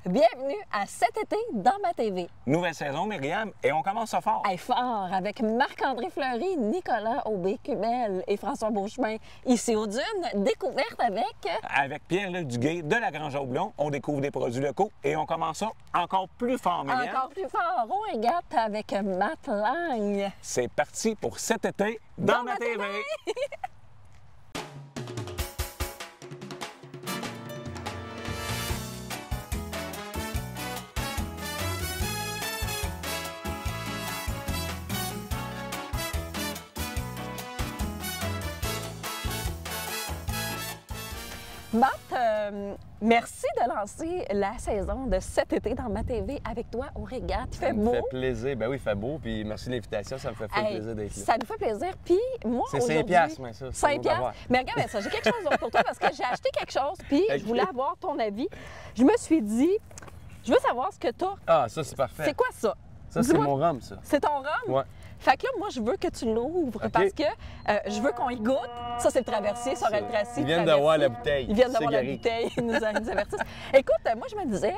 Bienvenue à Cet été dans ma TV. Nouvelle saison, Myriam, et on commence ça fort. Hey, fort avec Marc-André Fleury, Nicolas Aubé-Cumel et François Beauchemin. Ici aux Dunes, découverte avec... Avec Pierre-Luc Duguay de la Grange au Blon, on découvre des produits locaux et on commence ça encore plus fort, Myriam. Encore plus fort, on régate avec Matt Lang. C'est parti pour Cet été dans ma TV. Matt, merci de lancer la saison de Cet été dans ma TV avec toi au régate. Il fait beau. Ça me fait plaisir. Ben oui, il fait beau. Puis merci de l'invitation. Ça me fait plaisir d'être là. Ça nous fait plaisir. Puis moi, c'est aujourd'hui... 5 piastres, mais ça. 5 piastres. Mais regarde ça, j'ai quelque chose d'autre pour toi parce que j'ai acheté quelque chose puis je voulais avoir ton avis. Je me suis dit, je veux savoir ce que tu as. Ah, ça, c'est parfait. C'est quoi ça? Ça, c'est mon rhum, ça. C'est ton rhum? Ouais. Fait que là, moi, je veux que tu l'ouvres parce que je veux qu'on y goûte. Ça, c'est le traversier, ça aurait le tracier. Ils viennent d'avoir la bouteille. Ils viennent d'avoir la bouteille. Ils nous avertissent. Écoute, moi, je me disais,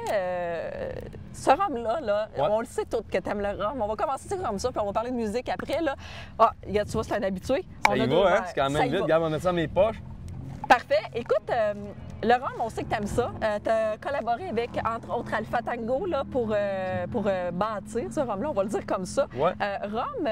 ce rhum-là, ouais. On le sait tous que tu aimes le rhum. On va commencer comme ça, puis on va parler de musique après. Là. Ah, regarde, tu vois, c'est un habitué. Ça y va, hein? C'est quand même vite. Regarde, on va mettre ça dans mes poches. Parfait. Écoute, le rhum, on sait que tu aimes ça. Tu as collaboré avec, entre autres, Alpha Tango là, pour bâtir ce rhum-là, on va le dire comme ça. Ouais. Rhum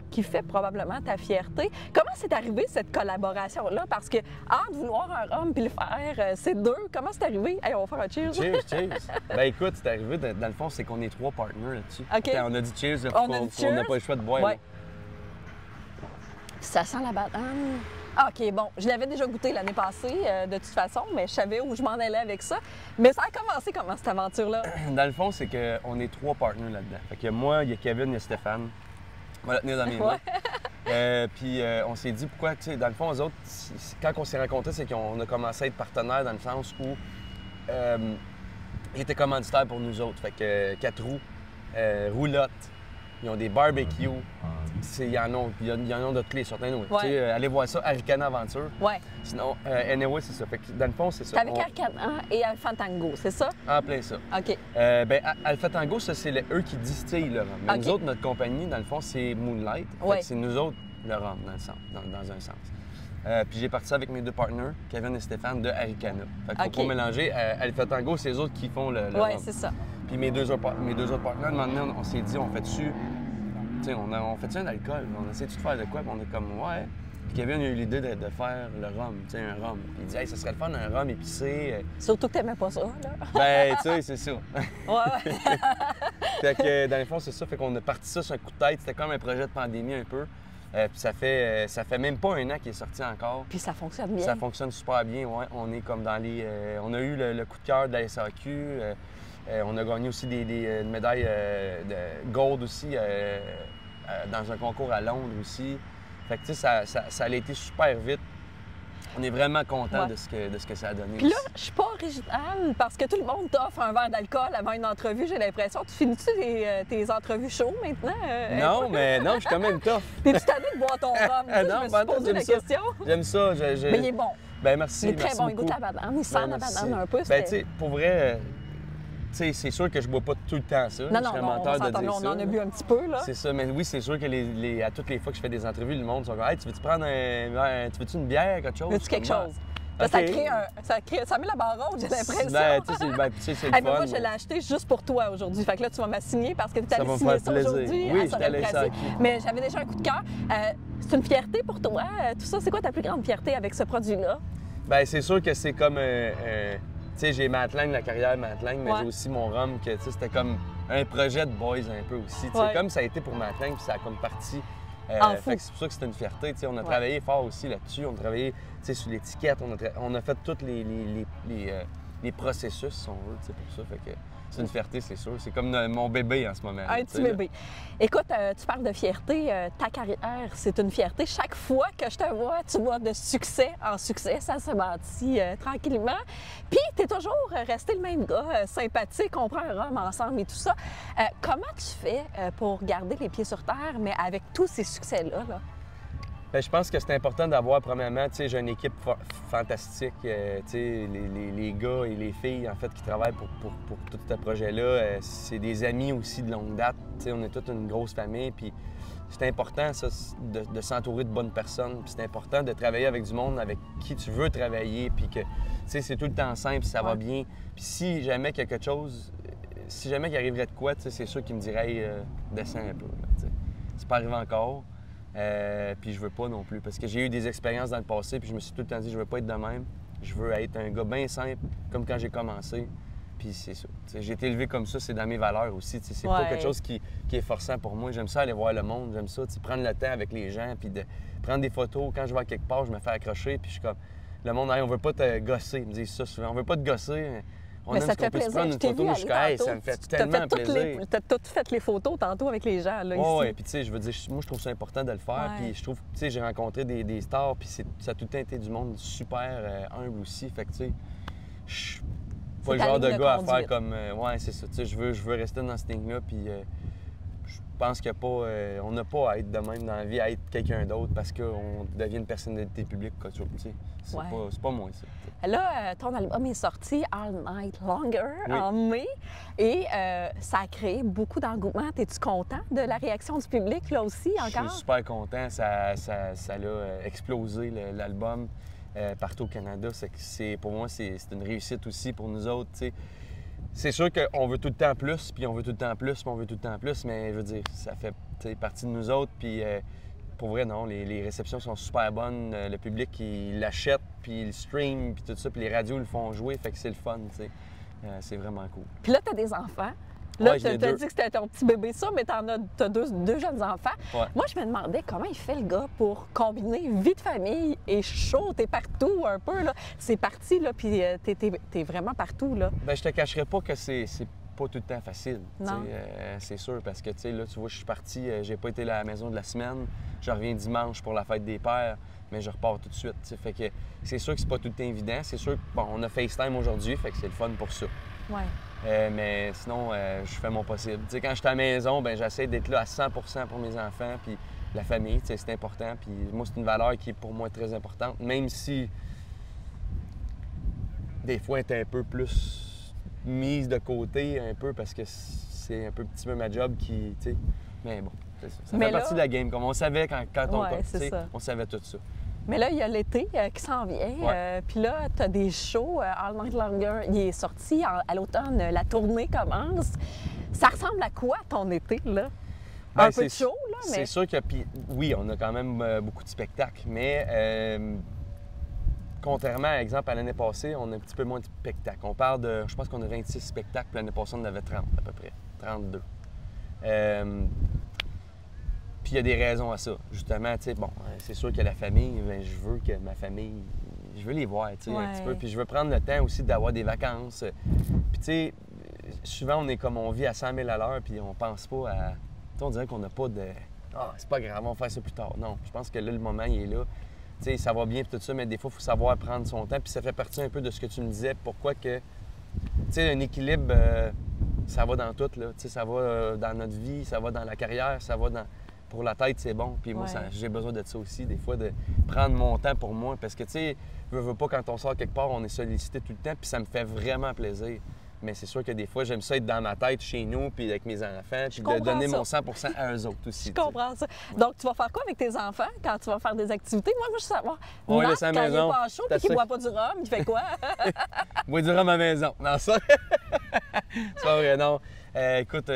qui fait probablement ta fierté. Comment c'est arrivé cette collaboration-là? Parce que entre vouloir un rhum puis le faire, c'est deux. Comment c'est arrivé? Hey, on va faire un cheers. Cheers, cheers. Ben écoute, c'est arrivé, dans le fond, c'est qu'on est 3 partners là-dessus. OK. On a dit cheers, On n'a pas le choix de boire. Ouais. Ça sent la banane. Ah, OK, bon, je l'avais déjà goûté l'année passée, de toute façon, mais je savais où je m'en allais avec ça. Mais ça a commencé comment, cette aventure-là? Dans le fond, c'est qu'on est 3 partners là-dedans. Fait que moi, il y a Kevin, il y a Stéphane. On va la tenir dans mes mains. Puis on s'est dit pourquoi, tu sais, dans le fond, eux autres, quand on s'est rencontrés, c'est qu'on a commencé à être partenaires dans le sens où ils étaient commanditaires pour nous autres. Fait que 4 roues, roulotte, ils ont des barbecues. Il y en a de clés, certainement. Ouais. Allez voir ça, Aricana Aventure. Ouais. Sinon, anyway, c'est ça. Fait que dans le fond, c'est ça. C'est avec Aricana et Alpha Tango, c'est ça? En plein ça. OK. Ben, Alpha Tango, ça, c'est eux qui distillent le rhum. Mais OK. nous autres, notre compagnie, dans le fond, c'est Moonlight. Ouais. C'est nous autres le rhum, dans un sens. Puis j'ai parti ça avec mes 2 partners, Kevin et Stéphane, de Aricana. Fait qu'il faut pas mélanger. Alpha Tango, c'est eux autres qui font le rhum. Oui, c'est ça. Puis mes deux autres partners, à un moment donné, on s'est dit, on fait dessus. Tu sais, on fait-tu un alcool? On essaie de faire de quoi? Puis on est comme, ouais. Puis Kevin a eu l'idée de faire le rhum, tu sais, un rhum. Puis il dit, hey, ça serait le fun, un rhum épicé. Surtout que t'aimais pas ça, là. Ben, tu sais, c'est ça. Ouais. Fait que, dans le fond, c'est ça. Fait qu'on a parti ça sur un coup de tête. C'était comme un projet de pandémie un peu. Puis ça fait même pas un an qu'il est sorti encore. Puis ça fonctionne bien. Ça fonctionne super bien, ouais. On est comme dans les... on a eu le coup de cœur de la SAQ. On a gagné aussi une médaille de gold aussi dans un concours à Londres aussi. Fait que tu sais, ça a été super vite. On est vraiment content de ce que ça a donné. Puis là, je suis pas originale parce que tout le monde t'offre un verre d'alcool avant une entrevue, j'ai l'impression. Tu finis-tu tes entrevues chaud maintenant? Non, mais non, je suis quand même tough. T'es-tu tanné de boire ton rhum? Non, je me suis posé la question. J'aime ça. Mais il est bon. Ben merci. Il est très merci bon, il beaucoup. goûte la banane. Il sent la banane un peu. Ben tu sais, pour vrai... Tu sais, c'est sûr que je bois pas tout le temps ça. Non, je serais non, menteur de dire on ça. en a bu un petit peu, là. C'est ça, mais oui, c'est sûr que à toutes les fois que je fais des entrevues, le monde sont comme « Hey, tu veux-tu prendre tu veux-tu une bière, quelque chose? » Veux-tu quelque chose? Okay. Ça met la barre haute, j'ai l'impression. Ben, tu sais, c'est le fun. Moi, je l'ai acheté juste pour toi aujourd'hui. Fait que là, tu vas m'assigner parce que tu es allé signer ça aujourd'hui. Oui, je suis allé ça. Mais j'avais déjà un coup de cœur. C'est une fierté pour toi, tout ça. C'est quoi ta plus grande fierté avec ce produit-là? Bien, c'est sûr que c'est comme... tu sais, j'ai Matt Lang, la carrière Matt Lang, mais j'ai aussi mon rhum, que c'était comme un projet de boys un peu aussi. Tu sais, comme ça a été pour Matt Lang, puis ça a comme parti Fait que c'est pour ça que c'est une fierté. On a travaillé fort aussi là-dessus. On a travaillé sur l'étiquette. On a fait tous les processus, si on veut, pour ça. Fait que c'est une fierté, c'est sûr. C'est comme mon bébé en ce moment. Un petit bébé. Écoute, tu parles de fierté. Ta carrière, c'est une fierté. Chaque fois que je te vois, tu vois de succès en succès. Ça se bâtit tranquillement. Puis, tu es toujours resté le même gars, sympathique. On prend un rhum ensemble et tout ça. Comment tu fais pour garder les pieds sur terre, mais avec tous ces succès-là? Là? Bien, je pense que c'est important d'avoir, premièrement, j'ai une équipe fantastique. Les gars et les filles, en fait, qui travaillent pour tout ce projet-là, c'est des amis aussi de longue date. On est toute une grosse famille, puis c'est important, ça, de s'entourer de bonnes personnes. Puis c'est important de travailler avec du monde avec qui tu veux travailler, puis que, c'est tout le temps simple, ça va bien. Puis si jamais quelque chose, si jamais il arriverait de quoi, c'est sûr qu'ils me diraient hey, descends un peu. C'est pas arrivé encore. Puis je veux pas non plus, parce que j'ai eu des expériences dans le passé, puis je me suis tout le temps dit, je veux pas être de même. Je veux être un gars bien simple, comme quand j'ai commencé. Puis c'est ça. J'ai été élevé comme ça, c'est dans mes valeurs aussi. C'est pas quelque chose qui est forçant pour moi. J'aime ça aller voir le monde, j'aime ça, prendre le temps avec les gens, puis de prendre des photos. Quand je vais à quelque part, je me fais accrocher, puis je suis comme, le monde, hey, on veut pas te gosser. Ils me disent ça souvent, on veut pas te gosser. Mais ça te fait plaisir. Prendre une photo, je suis hey, ça me fait tellement plaisir. Tu as tout fait les photos tantôt avec les gens, là, ici. Oui, puis tu sais, je veux dire, moi, je trouve ça important de le faire. Puis je trouve, tu sais, j'ai rencontré des stars, puis ça a tout le temps été du monde super humble aussi. Fait que, tu sais, je suis pas le genre de gars à faire comme... ouais, c'est ça. Tu sais, je veux rester dans cette ligne-là, puis je pense qu'il n'y a pas... on n'a pas à être de même dans la vie, à être quelqu'un d'autre parce qu'on devient une personnalité publique, quoi, tu sais. C'est pas moi, ça. Là, ton album est sorti All Night Longer en mai et ça a créé beaucoup d'engouement. Es-tu content de la réaction du public, là aussi, encore? Je suis super content. Ça a explosé, l'album, partout au Canada. Pour moi, c'est une réussite aussi pour nous autres, tu sais. C'est sûr qu'on veut tout le temps plus, puis on veut tout le temps plus, puis on veut tout le temps plus, mais je veux dire, ça fait partie de nous autres, puis... Pour vrai, non, les réceptions sont super bonnes. Le public, il l'achète, puis il stream, puis tout ça, puis les radios le font jouer, fait que c'est le fun, tu sais. C'est vraiment cool. Puis là, tu as des enfants. Là, tu as dit que c'était ton petit bébé, ça, mais tu as deux jeunes enfants. Ouais. Moi, je me demandais comment il fait le gars pour combiner vie de famille et show. T'es partout un peu, là. C'est parti, là, puis t'es vraiment partout, là. Bien, je te cacherai pas que c'est pas tout le temps facile. C'est sûr, parce que, tu sais, là, tu vois, je suis parti, j'ai pas été là à la maison de la semaine. Je reviens dimanche pour la fête des pères, mais je repars tout de suite. T'sais. Fait que c'est sûr que c'est pas tout le temps évident. C'est sûr que, bon, on a FaceTime aujourd'hui, fait que c'est le fun pour ça. Ouais. Mais sinon, je fais mon possible. T'sais, quand je suis à la maison, ben j'essaie d'être là à 100 pour mes enfants, puis la famille, c'est important. Puis moi, c'est une valeur qui est pour moi très importante, même si des fois, elle est un peu plus mise de côté, un peu, parce que c'est un peu petit peu ma job qui, tu sais, mais bon. Ça fait partie de la game, comme on savait quand on savait tout ça. Mais là, il y a l'été qui s'en vient. Puis là, tu as des shows. All Night Longer, il est sorti à l'automne. La tournée commence. Ça ressemble à quoi, ton été, là? Un peu de show, là, mais... C'est sûr que, oui, on a quand même beaucoup de spectacles, mais contrairement, par exemple, à l'année passée, on a un petit peu moins de spectacles. On parle de, je pense qu'on a 26 spectacles, puis l'année passée, on en avait 30 à peu près, 32. Puis il y a des raisons à ça. Justement, tu sais, bon, c'est sûr que la famille, bien, je veux que ma famille, je veux les voir, tu sais, un petit peu. Puis je veux prendre le temps aussi d'avoir des vacances. Puis tu sais, souvent, on vit à 100 000 à l'heure, puis on pense pas à... Tu sais, on dirait qu'on n'a pas de... Ah, c'est pas grave, on va faire ça plus tard. Non, je pense que là, le moment, il est là. Tu sais, ça va bien, puis tout ça, mais des fois, il faut savoir prendre son temps. Puis ça fait partie un peu de ce que tu me disais, pourquoi que... Tu sais, un équilibre, ça va dans tout, là. Tu sais, ça va dans notre vie, ça va dans la carrière, ça va dans... Pour la tête, c'est bon. Puis moi, j'ai besoin de ça aussi, des fois, de prendre mon temps pour moi. Parce que, tu sais, veux pas, quand on sort quelque part, on est sollicité tout le temps, puis ça me fait vraiment plaisir. Mais c'est sûr que des fois, j'aime ça être dans ma tête, chez nous, puis avec mes enfants, puis de donner mon 100 à eux autres aussi. Je comprends ça. Donc, tu vas faire quoi avec tes enfants quand tu vas faire des activités? Moi, je veux savoir, Marc, quand il n'est pas chaud et qu'il ne boit pas du rhum, il fait quoi? Il boit du rhum à la maison. Non, ça... c'est pas vrai, non. Écoute...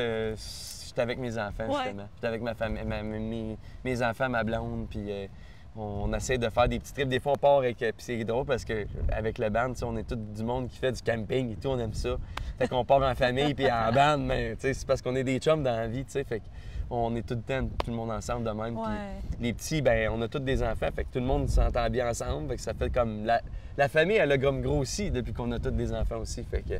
J'étais avec mes enfants, justement. J'étais avec ma famille, mes enfants, ma blonde, puis on essaie de faire des petits trips. Des fois, on part avec... Puis c'est drôle parce qu'avec le band, on est tout du monde qui fait du camping et tout, on aime ça. Fait qu'on part en famille puis en band, mais c'est parce qu'on est des chums dans la vie, tu sais. Fait on est tout le temps, tout le monde ensemble de même. Ouais. Puis les petits, ben on a tous des enfants, fait que tout le monde s'entend bien ensemble. Fait que ça fait comme... La famille, elle a comme grossi depuis qu'on a tous des enfants aussi. Fait que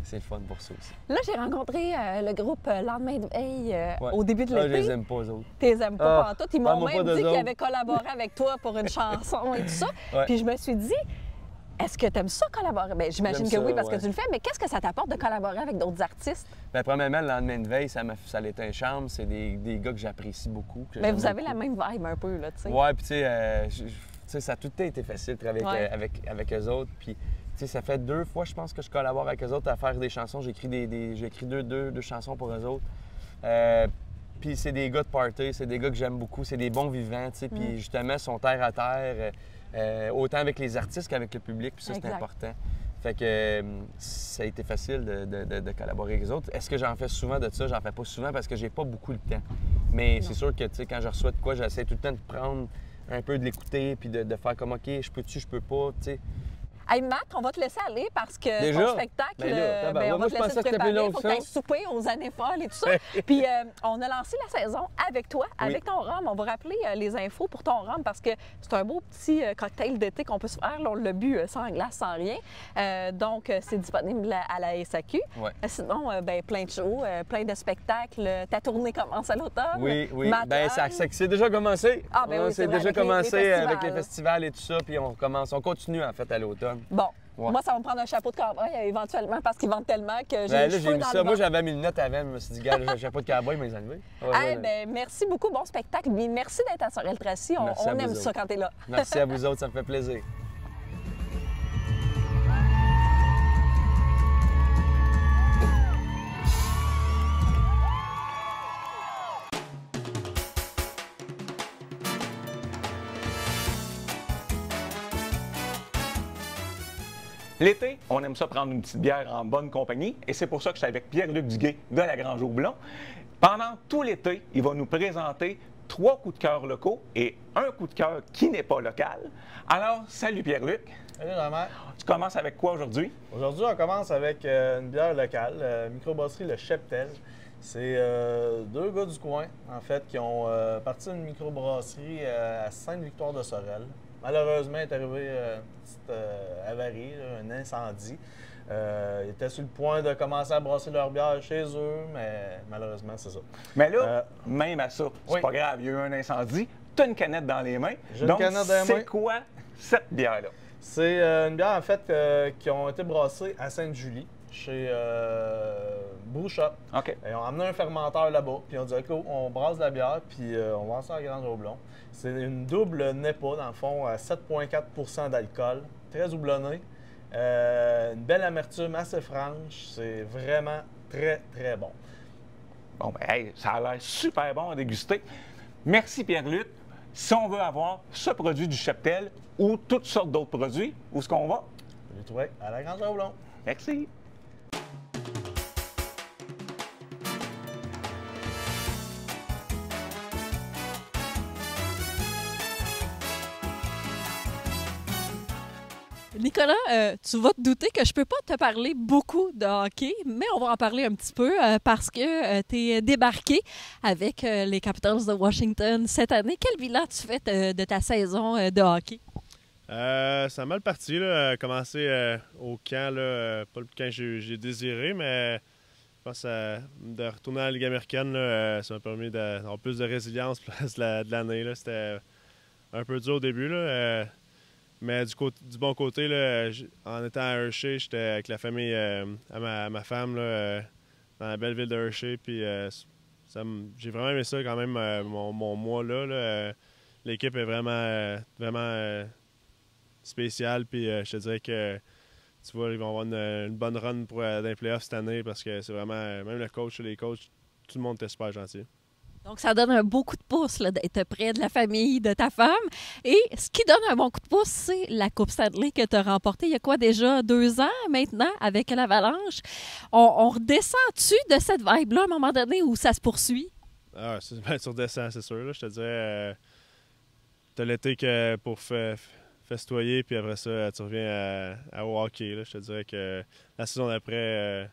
c'est le fun pour ça aussi. Là, j'ai rencontré le groupe Lendemain de veille Ouais. au début de Ah, je l'été. les aime pas, eux autres. Tu les aimes pas Ah, pantoute. Ils m'ont parle-moi même pas d'eux dit qu'ils autres. avaient collaboré avec toi pour une chanson et tout ça. Ouais. Puis je me suis dit, est-ce que tu aimes ça collaborer? Bien, j'imagine que J'aime ça, oui, parce ouais. que tu le fais, mais qu'est-ce que ça t'apporte de collaborer avec d'autres artistes? Ben, premièrement, le lendemain de veille, ça a été un charme. C'est des gars que j'apprécie beaucoup. que Mais j'aime vous avez beaucoup. la même vibe un peu, là, tu sais. Ouais, puis tu sais, ça a tout le temps été facile de travailler Ouais. avec eux autres. Puis, tu sais, ça fait 2 fois, je pense, que je collabore avec eux autres à faire des chansons. J'ai écrit deux chansons pour eux autres. Puis c'est des gars de party, c'est des gars que j'aime beaucoup, c'est des bons vivants, tu sais. Puis justement, ils sont terre à terre, autant avec les artistes qu'avec le public, puis ça, c'est Exact. important. Fait que ça a été facile de collaborer avec les autres. Est-ce que j'en fais souvent de ça? J'en fais pas souvent parce que j'ai pas beaucoup de temps. Mais c'est sûr que, tu sais, quand je reçois de quoi, j'essaie tout le temps de prendre un peu de l'écouter puis de faire comme, OK, je peux-tu, je peux pas, tu sais. Hey, Matt, on va te laisser aller parce que Déjà? ton spectacle, Ben là, tabarouette, on moi, va te je laisser pensais te que c'était plus préparer. long Il faut que que tu ailles ça. souper aux années folles et tout ça. Puis on a lancé la saison avec toi, avec ton rhum. On va rappeler les infos pour ton rhum parce que c'est un beau petit cocktail d'été qu'on peut se faire. Là, on l'a bu sans glace, sans rien. Donc, c'est disponible à la SAQ. Ouais. Sinon, ben, plein de shows, plein de spectacles. Ta tournée commence à l'automne. Oui, oui. Matt Ben, Lang. c'est déjà commencé. Ah, ben oui, c'est c'est vrai, déjà avec les commencé festivals. avec les festivals et tout ça, puis on continue en fait à l'automne. Bon. Ouais. Moi, ça va me prendre un chapeau de cowboy éventuellement parce qu'ils vendent tellement que j'ai Ben, les là, j'ai cheveux mis dans ça. le Moi, vent. j'avais mis le note avant, je me suis dit, gars, j'ai un chapeau de cowboy, mais ils enlevé. Ben, merci beaucoup, bon spectacle. Puis merci d'être à Sorel Tracy. Merci à On vous aime autres. ça quand t'es là. Merci à vous autres, ça me fait plaisir. L'été, on aime ça prendre une petite bière en bonne compagnie et c'est pour ça que je suis avec Pierre-Luc Duguay de la Grange au Blond. Pendant tout l'été, il va nous présenter 3 coups de cœur locaux et un coup de cœur qui n'est pas local. Alors, salut Pierre-Luc. Salut Jean-Marc. Tu commences avec quoi aujourd'hui? Aujourd'hui, on commence avec une bière locale, microbrasserie Le Cheptel. C'est 2 gars du coin, en fait, qui ont parti d'une microbrasserie à Sainte-Victoire de Sorel. Malheureusement, il est arrivé une petite avarie, là, un incendie. Ils étaient sur le point de commencer à brasser leur bière chez eux, mais malheureusement, c'est ça. Mais là, même à ça, c'est oui. pas grave, il y a eu un incendie. Tu as une canette dans les mains. J'ai une Donc, canette dans les mains. c'est quoi cette bière-là? C'est une bière, en fait, qui ont été brassées à Sainte-Julie, chez Brew Shop. OK. Ils ont amené un fermenteur là-bas, puis ils ont dit OK, on brasse de la bière, puis on vend ça à Grange au Blond. C'est une double NEPA, dans le fond, à 7,4 d'alcool, très houblonné. Une belle amertume assez franche. C'est vraiment très, très bon. Bon, ben, hey, ça a l'air super bon à déguster. Merci Pierre-Luc. Si on veut avoir ce produit du Cheptel ou toutes sortes d'autres produits, où est-ce qu'on va? Je l'ai trouvé à la Grange au Blond. Merci. Nicolas, tu vas te douter que je peux pas te parler beaucoup de hockey, mais on va en parler un petit peu parce que tu es débarqué avec les Capitals de Washington cette année. Quel bilan tu fais de ta saison de hockey? Ça a mal parti, là, commencer au camp, là, pas le camp que j'ai désiré, mais je pense de retourner à la Ligue américaine, là, ça m'a permis d'avoir plus de résilience de l'année. Là. C'était un peu dur au début, là, mais du bon côté, là, en étant à Hershey, j'étais avec la famille à ma femme là, dans la belle ville de Hershey, puis j'ai vraiment aimé ça quand même, mon mois là. L'équipe est vraiment spécial, puis je te dirais que tu vois, ils vont avoir une bonne run pour dans les playoffs cette année parce que c'est vraiment, même le coach, les coachs, tout le monde était super gentil. Donc, ça donne un beau coup de pouce là, d'être près de la famille de ta femme. Et ce qui donne un bon coup de pouce, c'est la Coupe Stanley que tu as remportée il y a quoi déjà 2 ans maintenant avec l'Avalanche. On redescend-tu de cette vibe-là à un moment donné où ça se poursuit? Ah, ben, tu redescends, c'est sûr. Là, je te dirais, t'as l'été que pour festoyer, puis après ça, tu reviens au hockey. Là. Je te dirais que la saison d'après,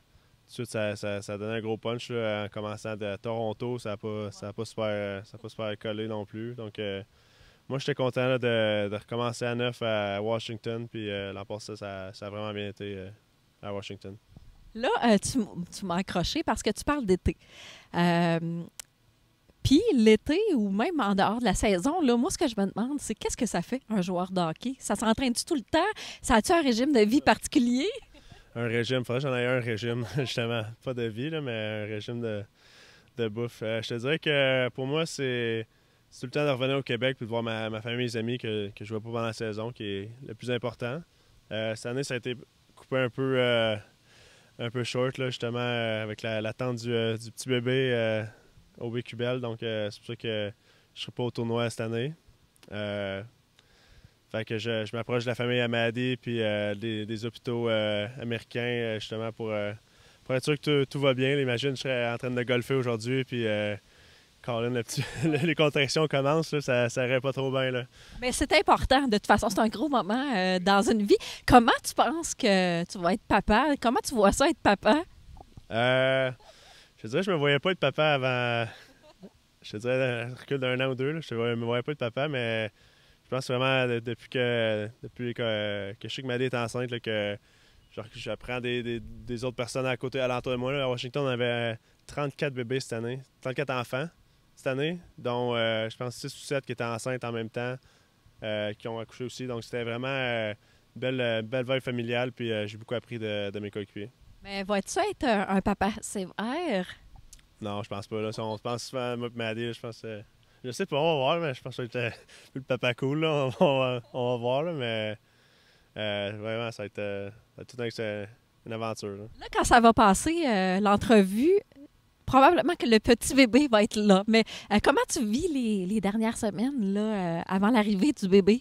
suite, ça donnait un gros punch. Là, en commençant de Toronto, ça n'a pas super collé non plus. Donc, moi, j'étais content là, de recommencer à neuf à Washington. Puis l'an passé, ça a vraiment bien été à Washington. Là, tu m'as accroché parce que tu parles d'été. Puis l'été ou même en dehors de la saison, là, moi, ce que je me demande, c'est qu'est-ce que ça fait un joueur de hockey? Ça s'entraîne-tu tout le temps? Ça a-tu un régime de vie particulier? Un régime, il faudrait que j'en aie un régime, justement. Pas de vie, là, mais un régime de bouffe. Je te dirais que pour moi, c'est tout le temps de revenir au Québec et de voir ma famille et mes amis que je ne vois pas pendant la saison qui est le plus important. Cette année, ça a été coupé un peu short, là, justement, avec l'attente du petit bébé au BQBL. Donc, c'est pour ça que je ne serai pas au tournoi cette année. Fait que je m'approche de la famille Amadi puis des hôpitaux américains, justement, pour être sûr que tout va bien. Imagine, je serais en train de golfer aujourd'hui, puis Colin, les contractions commencent, là, ça irait pas trop bien. Là. Mais c'est important. De toute façon, c'est un gros moment dans une vie. Comment tu penses que tu vas être papa? Comment tu vois ça, être papa? Je dirais que je me voyais pas être papa avant... Je te dirais un recul d'un an ou deux. Là, je me voyais pas être papa, mais je pense vraiment depuis que je sais que Maddy est enceinte, là, que j'apprends des autres personnes à côté, alentour de moi. Là. À Washington, on avait 34 bébés cette année, 34 enfants cette année, dont je pense 6 ou 7 qui étaient enceintes en même temps, qui ont accouché aussi. Donc c'était vraiment une belle vibe familiale, puis j'ai beaucoup appris de mes coéquipiers. Mais vas-tu être un papa sévère? Non, je pense pas. Là. On se pense souvent, moi et Maddy, je pense... je sais pas, on va voir, mais je pense que ça va être le papa cool. Là. On va voir, là, mais vraiment, ça va être toute une aventure. Là, quand ça va passer, l'entrevue, probablement que le petit bébé va être là. Mais comment tu vis les dernières semaines là, avant l'arrivée du bébé?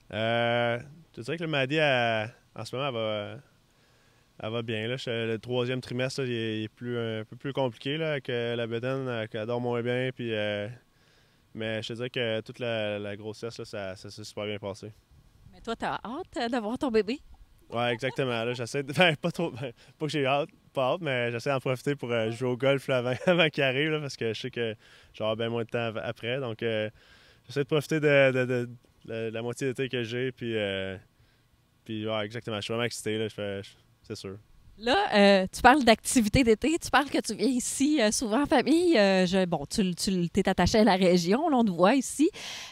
Je dirais que le Maddy, en ce moment, elle va bien. Là. Le 3e trimestre, là, il est un peu plus compliqué là, avec la bédaine, qu'elle dort moins bien. Puis, mais je te dirais que toute la grossesse, là, ça s'est super bien passé. Mais toi, tu as hâte d'avoir ton bébé? Oui, exactement. Là, j'essaie pas trop. Pas que j'ai pas hâte, mais j'essaie d'en profiter pour jouer au golf là, avant qu'il arrive, là, parce que je sais que j'aurai bien moins de temps après. Donc, j'essaie de profiter de la moitié d'été que j'ai. Puis ouais, exactement. Je suis vraiment excité. Là, c'est sûr. Là, tu parles d'activité d'été, tu parles que tu viens ici souvent en famille. Tu t'es attaché à la région, là, on te voit ici.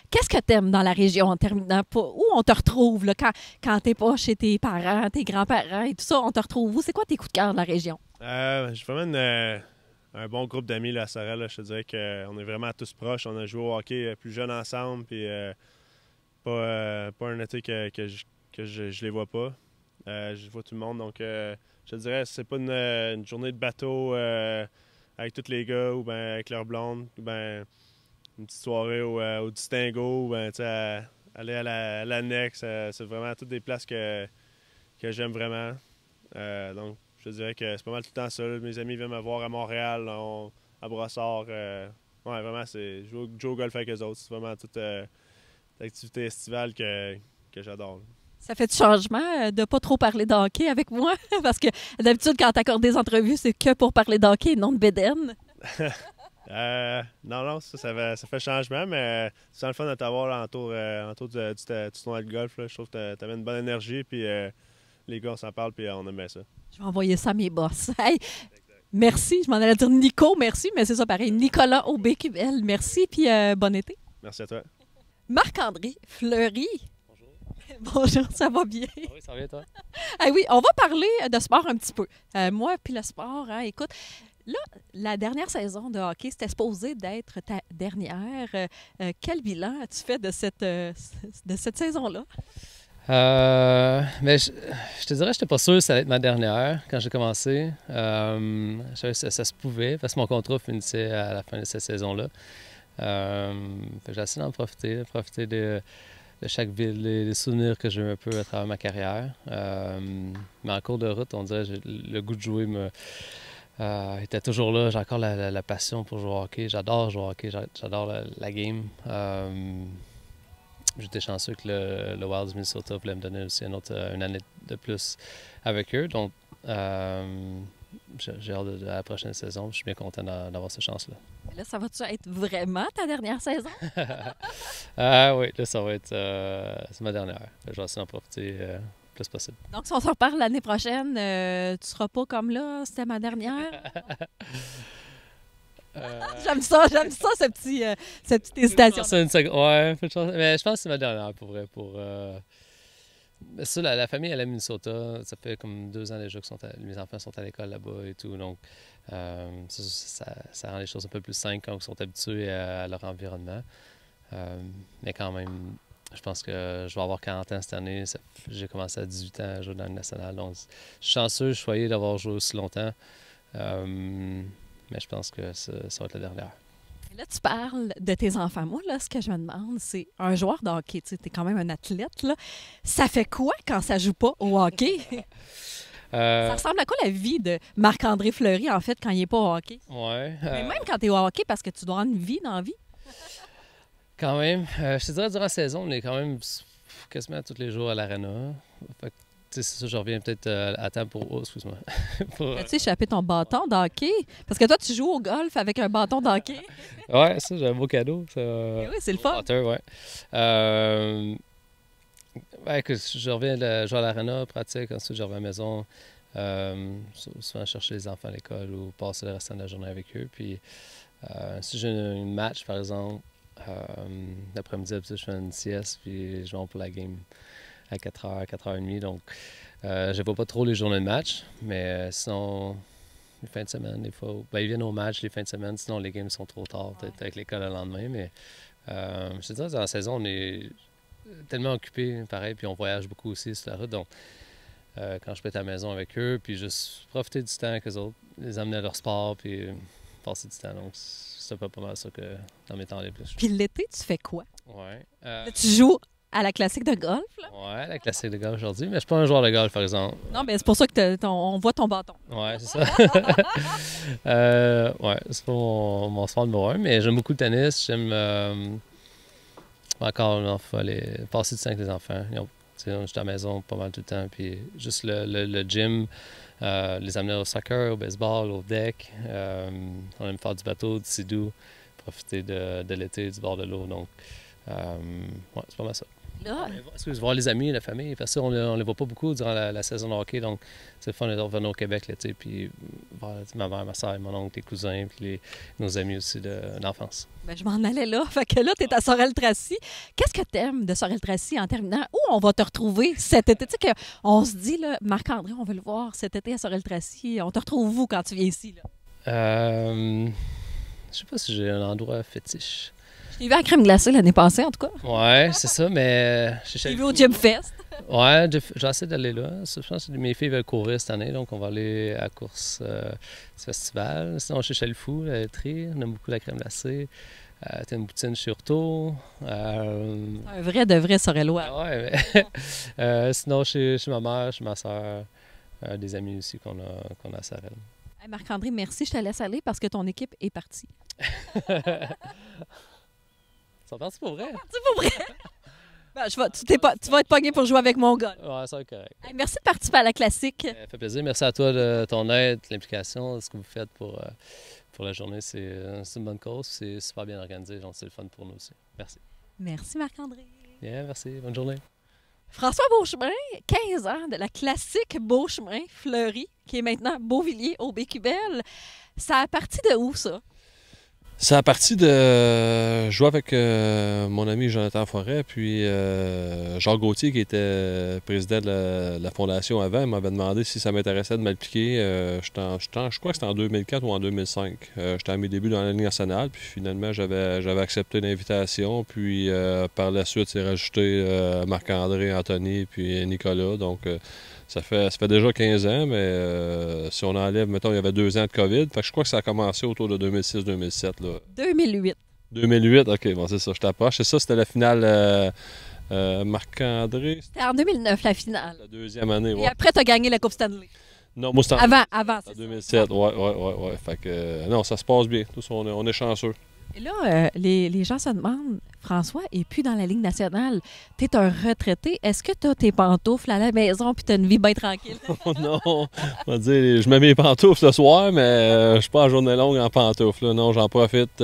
Qu'est-ce que tu aimes dans la région en terminant? Où on te retrouve là, quand tu n'es pas chez tes parents, tes grands-parents et tout ça? On te retrouve où? C'est quoi tes coups de cœur de la région? J'ai vraiment un bon groupe d'amis là, à Sorel. Là. Je te dirais qu'on est vraiment tous proches. On a joué au hockey plus jeune ensemble. Puis pas un été que je les vois pas. Je vois tout le monde. Donc, je te dirais, c'est pas une journée de bateau avec tous les gars ou ben avec leur blonde, ou ben une petite soirée au Distingo, ou ben aller à l'annexe. C'est vraiment toutes des places que j'aime vraiment. Donc, je te dirais que c'est pas mal tout le temps ça. Mes amis viennent me voir à Montréal, à Brossard. Ouais, vraiment, c'est jouer au golf avec eux autres. C'est vraiment toute l'activité estivale que j'adore. Ça fait du changement de pas trop parler de hockey avec moi? Parce que d'habitude, quand tu accordes des entrevues, c'est que pour parler de hockey et non de bédaine. Non, ça fait changement, mais c'est le fun de t'avoir autour du tournoi de golf. Là. Je trouve que tu avais une bonne énergie, puis les gars, on s'en parle, puis on aime bien ça. Je vais envoyer ça à mes boss. Hey, merci, je m'en allais dire Nico, merci, mais c'est ça pareil. Nicolas au BQBL, merci, puis bon été. Merci à toi. Marc-André Fleury. Bonjour, ça va bien? Oui, ça va bien, toi? Ah oui, on va parler de sport un petit peu. Moi, puis le sport, hein, écoute, là, la dernière saison de hockey, c'était supposé d'être ta dernière. Quel bilan as-tu fait de cette saison-là? Mais je te dirais que je n'étais pas sûr que ça allait être ma dernière quand j'ai commencé. Je savais que ça se pouvait parce que mon contrat finissait à la fin de cette saison-là. J'ai essayé d'en profiter de chaque ville, les souvenirs que j'ai eu un peu à travers ma carrière. Mais en cours de route, on dirait que le goût de jouer était toujours là. J'ai encore la passion pour jouer au hockey. J'adore jouer au hockey, j'adore la game. J'étais chanceux que le Wild du Minnesota voulait me donner aussi une année de plus avec eux. Donc, j'ai hâte de la prochaine saison. Je suis bien content d'avoir cette chance-là. Mais là, ça va-tu être vraiment ta dernière saison? Oui, là, ça va être c'est ma dernière. Je vais essayer d'en profiter le plus possible. Donc, si on se reparle l'année prochaine, tu seras pas comme là, c'était ma dernière? J'aime ça, cette petite hésitation. Ouais, mais je pense que c'est ma dernière pour vrai. Ça, la famille, elle est à Minnesota. Ça fait comme 2 ans déjà que mes enfants sont à l'école là-bas et tout. Donc, ça rend les choses un peu plus simples quand ils sont habitués à leur environnement. Mais quand même, je pense que je vais avoir 40 ans cette année. J'ai commencé à 18 ans à jouer dans le national. Donc, je suis chanceux, je suis choyé d'avoir joué aussi longtemps. Mais je pense que ça va être la dernière. Là, tu parles de tes enfants. Moi, là, ce que je me demande, c'est un joueur de hockey, tu es quand même un athlète, là. Ça fait quoi quand ça joue pas au hockey? Ça ressemble à quoi la vie de Marc-André Fleury, en fait, quand il n'est pas au hockey? Ouais. Mais même quand tu es au hockey, parce que tu dois avoir une vie dans la vie. Quand même. Je te dirais, durant la saison, on est quand même quasiment tous les jours à l'aréna. C'est ça, je reviens peut-être à temps pour... Oh, excuse-moi. As-tu échappé ton bâton de hockey? Parce que toi, tu joues au golf avec un bâton de hockey. Ouais, ça, j'ai un beau cadeau. Ça, oui, c'est le fun. Water, ouais. Je reviens jouer à l'aréna, pratique, ensuite je reviens à la maison. Souvent chercher les enfants à l'école ou passer le restant de la journée avec eux. Puis si j'ai un match, par exemple, l'après-midi, je fais une sieste, puis je vais pour la game à 4h, 4h30. Donc, je ne vois pas trop les journées de match, mais sinon, les fins de semaine, des fois, ils viennent au match les fins de semaine, sinon les games sont trop tard, peut-être avec l'école le lendemain. Mais je te dis, dans la saison, on est tellement occupés, pareil, puis on voyage beaucoup aussi sur la route. Donc, quand je peux être à la maison avec eux, puis juste profiter du temps avec eux autres, les amener à leur sport, puis passer du temps. Donc, c'est pas mal ça que dans mes temps libres. Puis l'été, tu fais quoi? Ouais. Tu joues à la classique de golf, là? Ouais, la classique de golf aujourd'hui, mais je suis pas un joueur de golf, par exemple. Non, mais c'est pour ça que on voit ton bâton. Ouais, c'est ça. Ouais, c'est pas mon sport numéro 1, mais j'aime beaucoup le tennis. J'aime encore aller passer du temps avec les enfants. Je suis à la maison pas mal tout le temps, puis juste le gym, les amener au soccer, au baseball, au deck. On aime faire du bateau, du sidou, profiter de l'été, du bord de l'eau. Donc, ouais, c'est pas mal ça. Là, Voir les amis, la famille, parce qu'on les voit pas beaucoup durant la saison de hockey, donc c'est le fun de revenir au Québec l'été, puis voir ma mère, ma soeur, mon oncle, les cousins, puis nos amis aussi d'enfance. Ben, je m'en allais là. Fait que là, tu es à Sorel-Tracy. Qu'est-ce que tu aimes de Sorel-Tracy en terminant? Où on va te retrouver cet été? Tu sais qu'on se dit, là, Marc-André, on veut le voir cet été à Sorel-Tracy. On te retrouve où quand tu viens ici? Je sais pas si j'ai un endroit fétiche. Je t'ai vu à Crème Glacée l'année passée, en tout cas. Ouais, c'est ça, mais... Je t'ai vu au Gym Fest. Ouais, j'ai essayé d'aller là. Je pense que mes filles veulent courir cette année, donc on va aller à la course du festival. Sinon, chez Chalifou, la laiterie, on aime beaucoup la crème glacée. T'as une poutine chez Urto. Un vrai de vrai Sorellois. Ouais, mais sinon, chez ma mère, chez ma soeur, des amis aussi qu'on a à Sorel. Hey, Marc-André, merci. Je te laisse aller parce que ton équipe est partie. Ils sont partis pour vrai? C'est pour vrai? Ben, tu vas être pogné pour jouer avec mon gars. Ouais, ça va être correct. Hey, merci de participer à la classique. Ça fait plaisir. Merci à toi de ton aide, l'implication, ce que vous faites pour la journée. C'est une bonne cause. C'est super bien organisé. Donc, c'est le fun pour nous aussi. Merci. Merci, Marc-André. Bien, merci. Bonne journée. François Beauchemin, 15 ans de la classique Beauchemin Fleury, qui est maintenant Beauvilliers au Bécubel. Ça a parti de où, ça? Ça a parti de jouer avec mon ami Jonathan Forêt, puis Jacques Gauthier, qui était président de la fondation avant, m'avait demandé si ça m'intéressait de m'appliquer. Je crois que c'était en 2004 ou en 2005. J'étais à mes débuts dans la Ligue nationale, puis finalement, j'avais accepté l'invitation. Puis par la suite, c'est rajouté Marc-André, Anthony, puis Nicolas. Donc, ça fait déjà 15 ans, mais si on enlève, mettons, il y avait 2 ans de COVID. Fait que je crois que ça a commencé autour de 2006-2007. 2008. 2008, OK, bon, c'est ça, je t'approche. C'est ça, c'était la finale Marc-André. C'était en 2009, la finale. La deuxième année, ouais. Et après, tu as gagné la Coupe Stanley. Non, moi, c'était Avant. en 2007, ouais. Fait que, non, ça se passe bien. Tous, on est chanceux. Et là, les gens se demandent, François est plus dans la Ligue nationale. Tu es un retraité. Est-ce que tu as tes pantoufles à la maison puis tu as une vie bien tranquille? Non, on va dire, je mets mes pantoufles ce soir, mais je suis pas en journée longue en pantoufles. Là. Non, j'en profite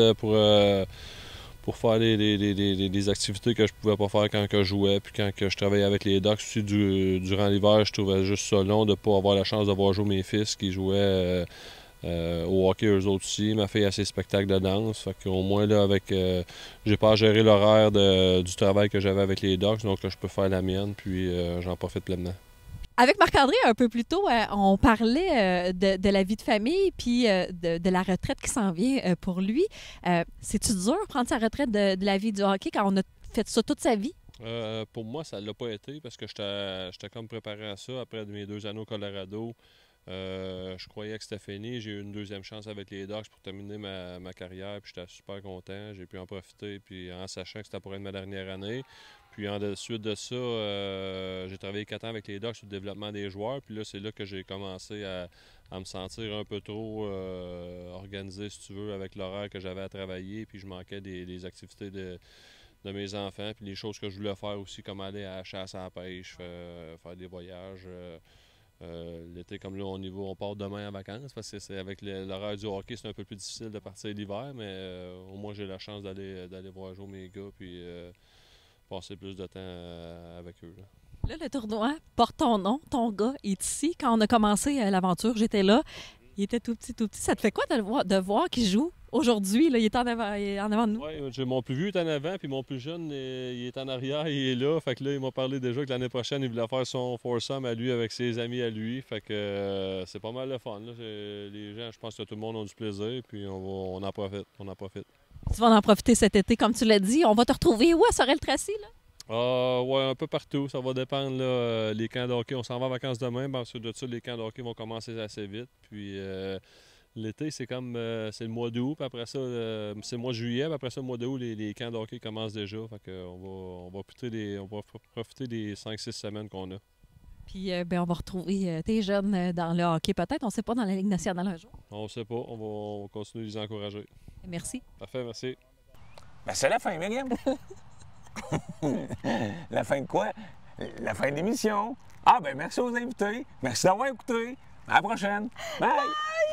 pour faire des activités que je pouvais pas faire quand que je jouais, puis quand que je travaillais avec les Ducks aussi durant l'hiver, je trouvais juste ça long de ne pas avoir la chance de voir jouer mes fils qui jouaient au hockey eux autres aussi. Ma fille a ses spectacles de danse, fait qu'au moins là avec j'ai pas à gérer l'horaire du travail que j'avais avec les Ducks, donc là, je peux faire la mienne, puis j'en profite pleinement. Avec Marc-André, un peu plus tôt, on parlait de la vie de famille puis de la retraite qui s'en vient pour lui. C'est-tu dur prendre sa retraite de la vie du hockey quand on a fait ça toute sa vie? Pour moi, ça ne l'a pas été parce que j'étais comme préparé à ça après mes 2 années au Colorado. Je croyais que c'était fini. J'ai eu une deuxième chance avec les Ducks pour terminer ma carrière. Puis j'étais super content. J'ai pu en profiter puis en sachant que c'était pour être ma dernière année. Puis suite de ça, j'ai travaillé 4 ans avec les Ducks sur le développement des joueurs. Puis là, c'est là que j'ai commencé à me sentir un peu trop organisé, si tu veux, avec l'horaire que j'avais à travailler. Puis je manquais des activités de mes enfants. Puis les choses que je voulais faire aussi, comme aller à la chasse à la pêche, faire des voyages. L'été, comme là, on part demain en vacances parce que c'est avec l'horaire du hockey, c'est un peu plus difficile de partir l'hiver, mais au moins j'ai la chance d'aller voir jouer mes gars puis passer plus de temps avec eux. Là, le tournoi porte ton nom, ton gars est ici. Quand on a commencé l'aventure, j'étais là. Il était tout petit, tout petit. Ça te fait quoi de voir qu'il joue aujourd'hui? Là, il est en avant de nous. Oui, mon plus vieux est en avant, puis mon plus jeune, il est en arrière, il est là. Fait que là, il m'a parlé déjà que l'année prochaine, il voulait faire son foursome à lui avec ses amis à lui. Fait que c'est pas mal le fun. Là. Les gens, je pense que tout le monde a du plaisir, puis on en profite. Tu vas en profiter cet été, comme tu l'as dit. On va te retrouver où à Sorel-Tracy, là? Oui, un peu partout. Ça va dépendre. Là, les camps de hockey, on s'en va en vacances demain. Ensuite de ça, les camps de hockey vont commencer assez vite. Puis l'été, c'est comme c'est le mois d'août. Puis après ça, c'est le mois de juillet. Puis après ça, le mois d'août, les camps de hockey commencent déjà. Fait qu'on va profiter des 5-6 semaines qu'on a. Puis on va retrouver tes jeunes dans le hockey peut-être. On ne sait pas, dans la Ligue nationale un jour. On ne sait pas. On va continuer de les encourager. Merci. Parfait, merci. Ben, c'est la fin, Myriam. La fin de quoi? La fin de l'émission. Ah, ben merci aux invités. Merci d'avoir écouté. À la prochaine. Bye! Bye!